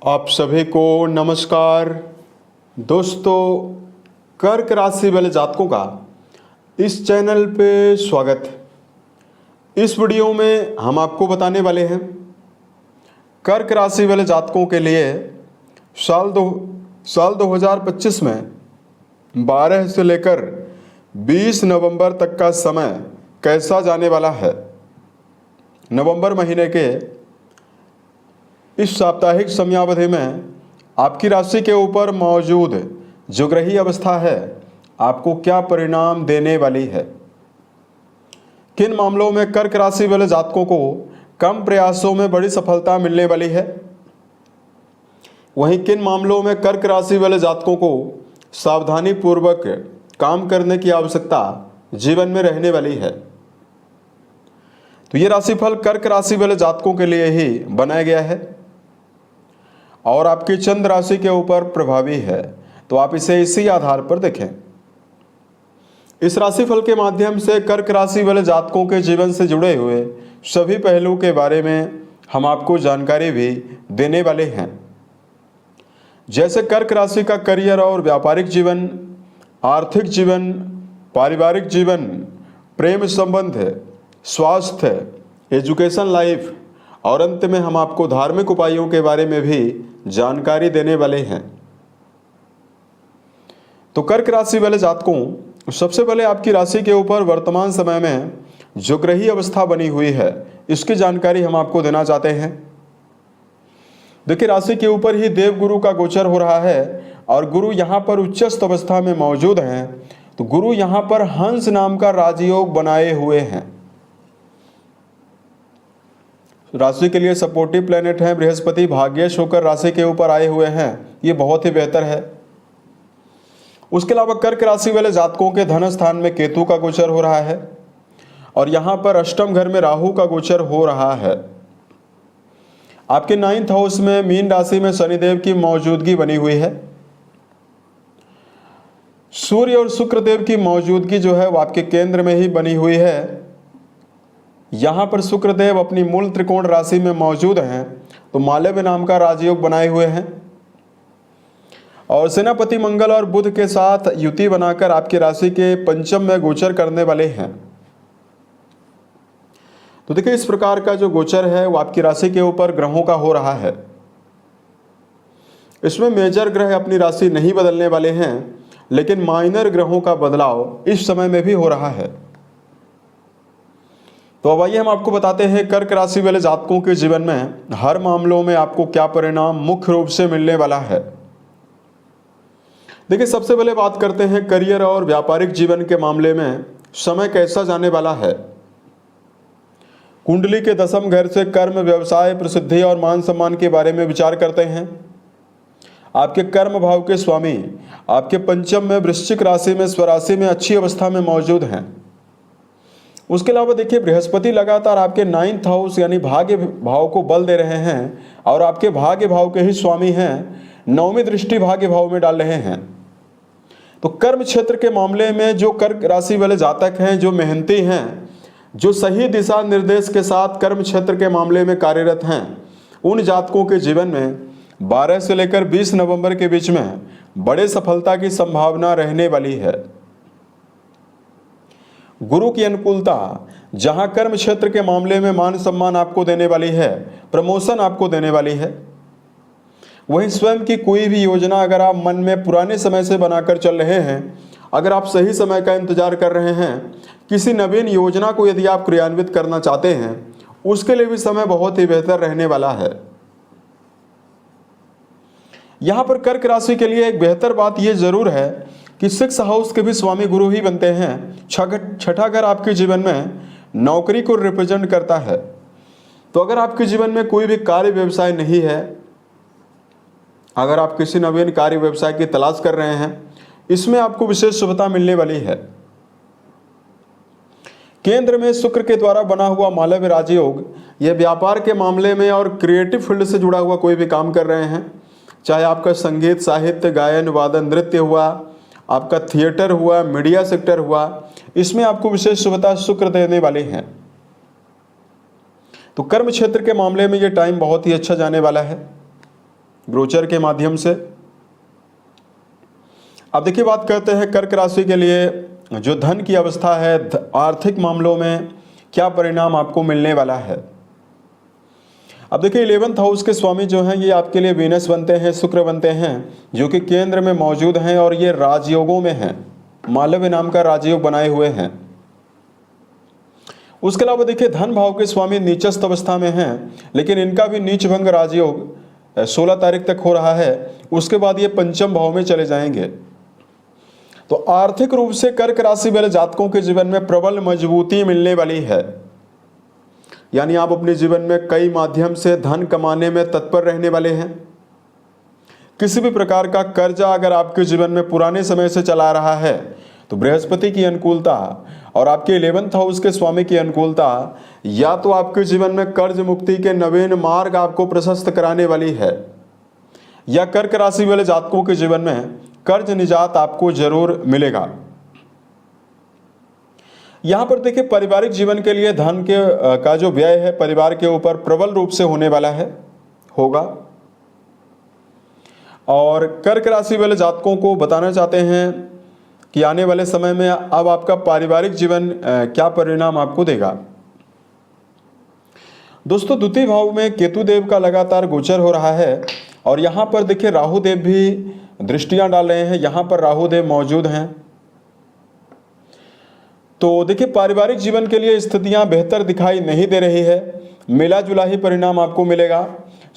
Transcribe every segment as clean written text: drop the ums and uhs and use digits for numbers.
आप सभी को नमस्कार। दोस्तों, कर्क राशि वाले जातकों का इस चैनल पे स्वागत है। इस वीडियो में हम आपको बताने वाले हैं कर्क राशि वाले जातकों के लिए साल 2025 में 12 से लेकर 20 नवंबर तक का समय कैसा जाने वाला है। नवंबर महीने के इस साप्ताहिक समयावधि में आपकी राशि के ऊपर मौजूद जो ग्रही अवस्था है आपको क्या परिणाम देने वाली है। किन मामलों में कर्क राशि वाले जातकों को कम प्रयासों में बड़ी सफलता मिलने वाली है, वहीं किन मामलों में कर्क राशि वाले जातकों को सावधानी पूर्वक काम करने की आवश्यकता जीवन में रहने वाली है। तो ये राशिफल कर्क राशि वाले जातकों के लिए ही बनाया गया है और आपकी चंद्र राशि के ऊपर प्रभावी है, तो आप इसे इसी आधार पर देखें। इस राशिफल के माध्यम से कर्क राशि वाले जातकों के जीवन से जुड़े हुए सभी पहलुओं के बारे में हम आपको जानकारी भी देने वाले हैं, जैसे कर्क राशि का करियर और व्यापारिक जीवन, आर्थिक जीवन, पारिवारिक जीवन, प्रेम संबंध, स्वास्थ्य, एजुकेशन लाइफ और अंत में हम आपको धार्मिक उपायों के बारे में भी जानकारी देने वाले हैं। तो कर्क राशि वाले जातकों, सबसे पहले आपकी राशि के ऊपर वर्तमान समय में जो ग्रही अवस्था बनी हुई है इसकी जानकारी हम आपको देना चाहते हैं। देखिए, राशि के ऊपर ही देव गुरु का गोचर हो रहा है और गुरु यहाँ पर उच्चस्थ अवस्था में मौजूद हैं। तो गुरु यहाँ पर हंस नाम का राजयोग बनाए हुए हैं। राशि के लिए सपोर्टिव प्लेनेट हैं बृहस्पति, भाग्येश होकर राशि के ऊपर आए हुए हैं, ये बहुत ही बेहतर है। उसके अलावा कर्क राशि वाले जातकों के धन स्थान में केतु का गोचर हो रहा है और यहाँ पर अष्टम घर में राहु का गोचर हो रहा है। आपके 9th हाउस में मीन राशि में शनिदेव की मौजूदगी बनी हुई है। सूर्य और शुक्रदेव की मौजूदगी जो है वो आपके केंद्र में ही बनी हुई है। यहाँ पर शुक्रदेव अपनी मूल त्रिकोण राशि में मौजूद हैं, तो मालव्य नाम का राजयोग बनाए हुए हैं और सेनापति मंगल और बुध के साथ युति बनाकर आपकी राशि के पंचम में गोचर करने वाले हैं। तो देखिए, इस प्रकार का जो गोचर है वो आपकी राशि के ऊपर ग्रहों का हो रहा है। इसमें मेजर ग्रह अपनी राशि नहीं बदलने वाले हैं, लेकिन माइनर ग्रहों का बदलाव इस समय में भी हो रहा है। तो अब आइए हम आपको बताते हैं कर्क राशि वाले जातकों के जीवन में हर मामलों में आपको क्या परिणाम मुख्य रूप से मिलने वाला है। देखिए, सबसे पहले बात करते हैं करियर और व्यापारिक जीवन के मामले में समय कैसा जाने वाला है। कुंडली के 10वें घर से कर्म, व्यवसाय, प्रसिद्धि और मान सम्मान के बारे में विचार करते हैं। आपके कर्म भाव के स्वामी आपके पंचम में वृश्चिक राशि में स्वराशि में अच्छी अवस्था में मौजूद हैं। उसके अलावा देखिए, बृहस्पति लगातार आपके 9th हाउस यानी भाग्य भाव को बल दे रहे हैं और आपके भाग्य भाव के ही स्वामी हैं, 9वीं दृष्टि भाग्य भाव में डाल रहे हैं। तो कर्म क्षेत्र के मामले में जो कर्क राशि वाले जातक हैं, जो मेहनती हैं, जो सही दिशा निर्देश के साथ कर्म क्षेत्र के मामले में कार्यरत हैं, उन जातकों के जीवन में 12 से लेकर 20 नवंबर के बीच में बड़े सफलता की संभावना रहने वाली है। गुरु की अनुकूलता जहां कर्म क्षेत्र के मामले में मान सम्मान आपको देने वाली है, प्रमोशन आपको देने वाली है, वहीं स्वयं की कोई भी योजना अगर आप मन में पुराने समय से बनाकर चल रहे हैं, अगर आप सही समय का इंतजार कर रहे हैं, किसी नवीन योजना को यदि आप क्रियान्वित करना चाहते हैं, उसके लिए भी समय बहुत ही बेहतर रहने वाला है। यहां पर कर्क राशि के लिए एक बेहतर बात यह जरूर है कि 6th हाउस के भी स्वामी गुरु ही बनते हैं। छठा घर आपके जीवन में नौकरी को रिप्रेजेंट करता है। तो अगर आपके जीवन में कोई भी कार्य व्यवसाय नहीं है, अगर आप किसी नवीन कार्य व्यवसाय की तलाश कर रहे हैं, इसमें आपको विशेष शुभता मिलने वाली है। केंद्र में शुक्र के द्वारा बना हुआ मालव्य राजयोग, यह व्यापार के मामले में और क्रिएटिव फील्ड से जुड़ा हुआ कोई भी काम कर रहे हैं, चाहे आपका संगीत, साहित्य, गायन, वादन, नृत्य हुआ, आपका थिएटर हुआ, मीडिया सेक्टर हुआ, इसमें आपको विशेष शुभता शुक्र देने वाले हैं। तो कर्म क्षेत्र के मामले में ये टाइम बहुत ही अच्छा जाने वाला है। गोचर के माध्यम से। अब देखिए बात करते हैं कर्क राशि के लिए जो धन की अवस्था है, आर्थिक मामलों में क्या परिणाम आपको मिलने वाला है। अब देखिए 11th हाउस के स्वामी जो हैं ये आपके लिए वीनस बनते हैं, शुक्र बनते हैं, जो कि केंद्र में मौजूद हैं और ये राजयोगों में हैं, मालव्य नाम का राजयोग बनाए हुए हैं। उसके अलावा देखिए धन भाव के स्वामी नीचस्थ अवस्था में हैं, लेकिन इनका भी नीच भंग राजयोग 16 तारीख तक हो रहा है। उसके बाद ये पंचम भाव में चले जाएंगे। तो आर्थिक रूप से कर्क राशि वाले जातकों के जीवन में प्रबल मजबूती मिलने वाली है, यानी आप अपने जीवन में कई माध्यम से धन कमाने में तत्पर रहने वाले हैं। किसी भी प्रकार का कर्जा अगर आपके जीवन में पुराने समय से चला रहा है तो बृहस्पति की अनुकूलता और आपके 11th हाउस के स्वामी की अनुकूलता या तो आपके जीवन में कर्ज मुक्ति के नवीन मार्ग आपको प्रशस्त कराने वाली है, या कर्क राशि वाले जातकों के जीवन में कर्ज निजात आपको जरूर मिलेगा। यहां पर देखिए पारिवारिक जीवन के लिए धन के का जो व्यय है परिवार के ऊपर प्रबल रूप से होने वाला है, होगा। और कर्क राशि वाले जातकों को बताना चाहते हैं कि आने वाले समय में अब आपका पारिवारिक जीवन क्या परिणाम आपको देगा। दोस्तों द्वितीय भाव में केतु देव का लगातार गोचर हो रहा है और यहां पर देखिए राहु देव भी दृष्टियां डाल रहे हैं, यहां पर राहु देव मौजूद हैं। तो देखिए पारिवारिक जीवन के लिए स्थितियां बेहतर दिखाई नहीं दे रही है, मिला जुला ही परिणाम आपको मिलेगा।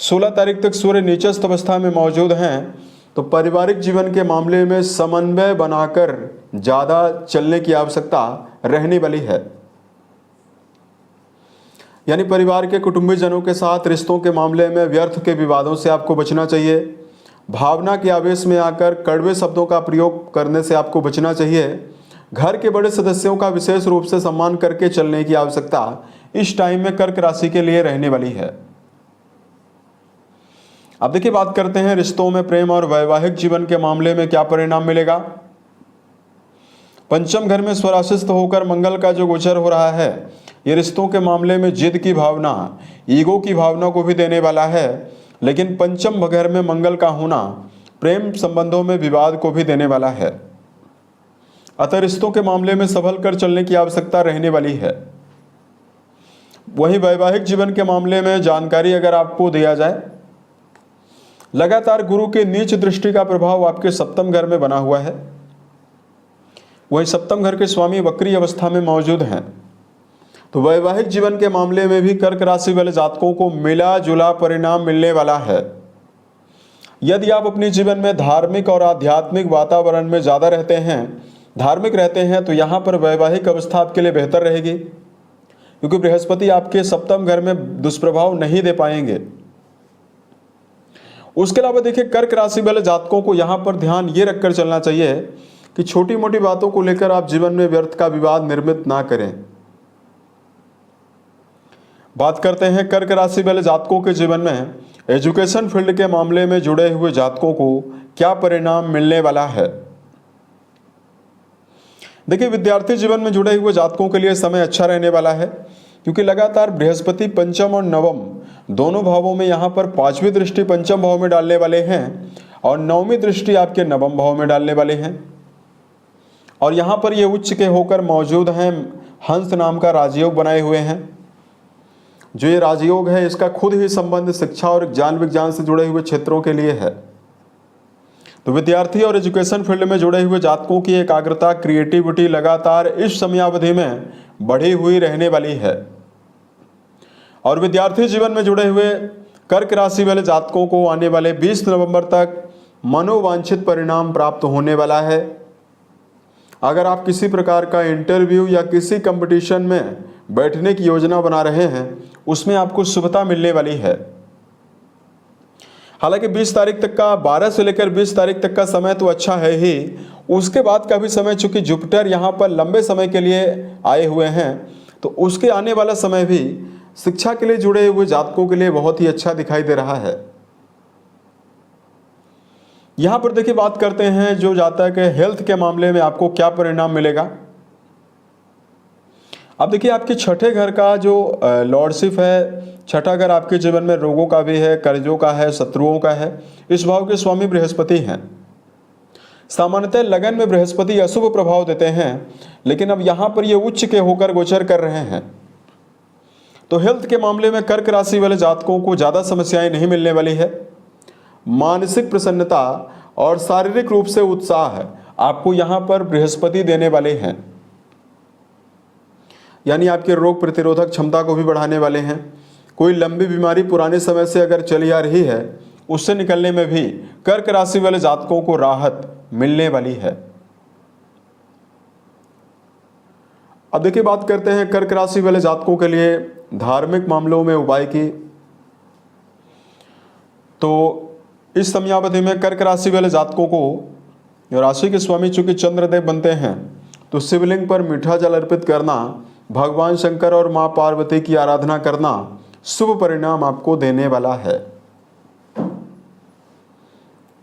16 तारीख तक सूर्य नीचस्थ अवस्था में मौजूद हैं, तो पारिवारिक जीवन के मामले में समन्वय बनाकर ज़्यादा चलने की आवश्यकता रहने वाली है। यानी परिवार के कुटुंबीजनों के साथ रिश्तों के मामले में व्यर्थ के विवादों से आपको बचना चाहिए। भावना के आवेश में आकर कड़वे शब्दों का प्रयोग करने से आपको बचना चाहिए। घर के बड़े सदस्यों का विशेष रूप से सम्मान करके चलने की आवश्यकता इस टाइम में कर्क राशि के लिए रहने वाली है। अब देखिए बात करते हैं रिश्तों में प्रेम और वैवाहिक जीवन के मामले में क्या परिणाम मिलेगा। पंचम घर में स्वराशिस्त होकर मंगल का जो गोचर हो रहा है ये रिश्तों के मामले में जिद की भावना, ईगो की भावना को भी देने वाला है, लेकिन पंचम घर में मंगल का होना प्रेम संबंधों में विवाद को भी देने वाला है। अतः रिश्तों के मामले में संभल कर चलने की आवश्यकता रहने वाली है। वहीं वैवाहिक जीवन के मामले में जानकारी अगर आपको दिया जाए, लगातार गुरु के नीच दृष्टि का प्रभाव आपके सप्तम घर में बना हुआ है। वहीं सप्तम घर के स्वामी वक्री अवस्था में मौजूद हैं, तो वैवाहिक जीवन के मामले में भी कर्क राशि वाले जातकों को मिला जुला परिणाम मिलने वाला है। यदि आप अपने जीवन में धार्मिक और आध्यात्मिक वातावरण में ज़्यादा रहते हैं, धार्मिक रहते हैं, तो यहाँ पर वैवाहिक अवस्था आपके लिए बेहतर रहेगी, क्योंकि बृहस्पति आपके सप्तम घर में दुष्प्रभाव नहीं दे पाएंगे। उसके अलावा देखिए कर्क राशि वाले जातकों को यहाँ पर ध्यान ये रखकर चलना चाहिए कि छोटी मोटी बातों को लेकर आप जीवन में व्यर्थ का विवाद निर्मित ना करें। बात करते हैं कर्क राशि वाले जातकों के जीवन में एजुकेशन फील्ड के मामले में जुड़े हुए जातकों को क्या परिणाम मिलने वाला है। देखिए विद्यार्थी जीवन में जुड़े हुए जातकों के लिए समय अच्छा रहने वाला है, क्योंकि लगातार बृहस्पति पंचम और नवम दोनों भावों में यहाँ पर 5वीं दृष्टि पंचम भाव में डालने वाले हैं और 9वीं दृष्टि आपके नवम भाव में डालने वाले हैं। और यहाँ पर ये उच्च के होकर मौजूद हैं, हंस नाम का राजयोग बनाए हुए हैं। जो ये राजयोग है इसका खुद ही संबंध शिक्षा और ज्ञान विज्ञान से जुड़े हुए क्षेत्रों के लिए है। तो विद्यार्थी और एजुकेशन फील्ड में जुड़े हुए जातकों की एकाग्रता, क्रिएटिविटी लगातार इस समयावधि में बढ़ी हुई रहने वाली है। और विद्यार्थी जीवन में जुड़े हुए कर्क राशि वाले जातकों को आने वाले 20 नवंबर तक मनोवांछित परिणाम प्राप्त होने वाला है। अगर आप किसी प्रकार का इंटरव्यू या किसी कंपटीशन में बैठने की योजना बना रहे हैं, उसमें आपको शुभता मिलने वाली है। हालांकि 20 तारीख तक का 12 से लेकर 20 तारीख तक का समय तो अच्छा है ही, उसके बाद का भी समय चूंकि जुपिटर यहाँ पर लंबे समय के लिए आए हुए हैं, तो उसके आने वाला समय भी शिक्षा के लिए जुड़े हुए जातकों के लिए बहुत ही अच्छा दिखाई दे रहा है। यहाँ पर देखिए बात करते हैं जो जातक है हेल्थ के मामले में आपको क्या परिणाम मिलेगा। अब देखिए आपके छठे घर का जो लॉर्डशिप है छठा घर आपके जीवन में रोगों का भी है, कर्जों का है, शत्रुओं का है। इस भाव के स्वामी बृहस्पति हैं। सामान्यतः लगन में बृहस्पति अशुभ प्रभाव देते हैं, लेकिन अब यहाँ पर ये उच्च के होकर गोचर कर रहे हैं। तो हेल्थ के मामले में कर्क राशि वाले जातकों को ज़्यादा समस्याएं नहीं मिलने वाली है। मानसिक प्रसन्नता और शारीरिक रूप से उत्साह है आपको यहाँ पर बृहस्पति देने वाले हैं, यानी आपके रोग प्रतिरोधक क्षमता को भी बढ़ाने वाले हैं। कोई लंबी बीमारी पुराने समय से अगर चली आ रही है, उससे निकलने में भी कर्क राशि वाले जातकों को राहत मिलने वाली है। अब देखिए, बात करते हैं कर्क राशि वाले जातकों के लिए धार्मिक मामलों में उपाय की। तो इस समयावधि में कर्क राशि वाले जातकों को राशि के स्वामी चूंकि चंद्रदेव बनते हैं, तो शिवलिंग पर मीठा जल अर्पित करना, भगवान शंकर और मां पार्वती की आराधना करना शुभ परिणाम आपको देने वाला है।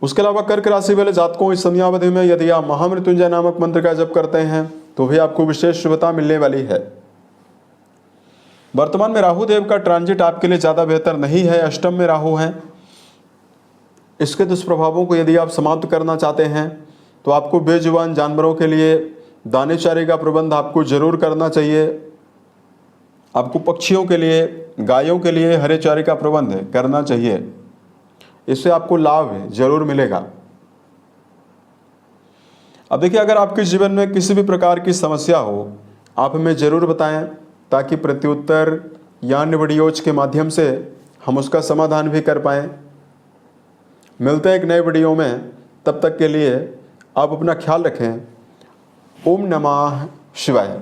उसके अलावा कर्क राशि वाले जातकों इस समयावधि में यदि आप महामृत्युंजय नामक मंत्र का जप करते हैं तो भी आपको विशेष शुभता मिलने वाली है। वर्तमान में राहु देव का ट्रांजिट आपके लिए ज्यादा बेहतर नहीं है, अष्टम में राहु है। इसके दुष्प्रभावों को यदि आप समाप्त करना चाहते हैं तो आपको बेजुबान जानवरों के लिए दाने चारे का प्रबंध आपको जरूर करना चाहिए। आपको पक्षियों के लिए, गायों के लिए हरे चारे का प्रबंध करना चाहिए, इससे आपको लाभ जरूर मिलेगा। अब देखिए, अगर आपके जीवन में किसी भी प्रकार की समस्या हो, आप हमें जरूर बताएं, ताकि प्रत्युत्तर या अन्य वीडियोज के माध्यम से हम उसका समाधान भी कर पाएं। मिलते हैं एक नए वीडियो में, तब तक के लिए आप अपना ख्याल रखें। ओम नमः शिवाय।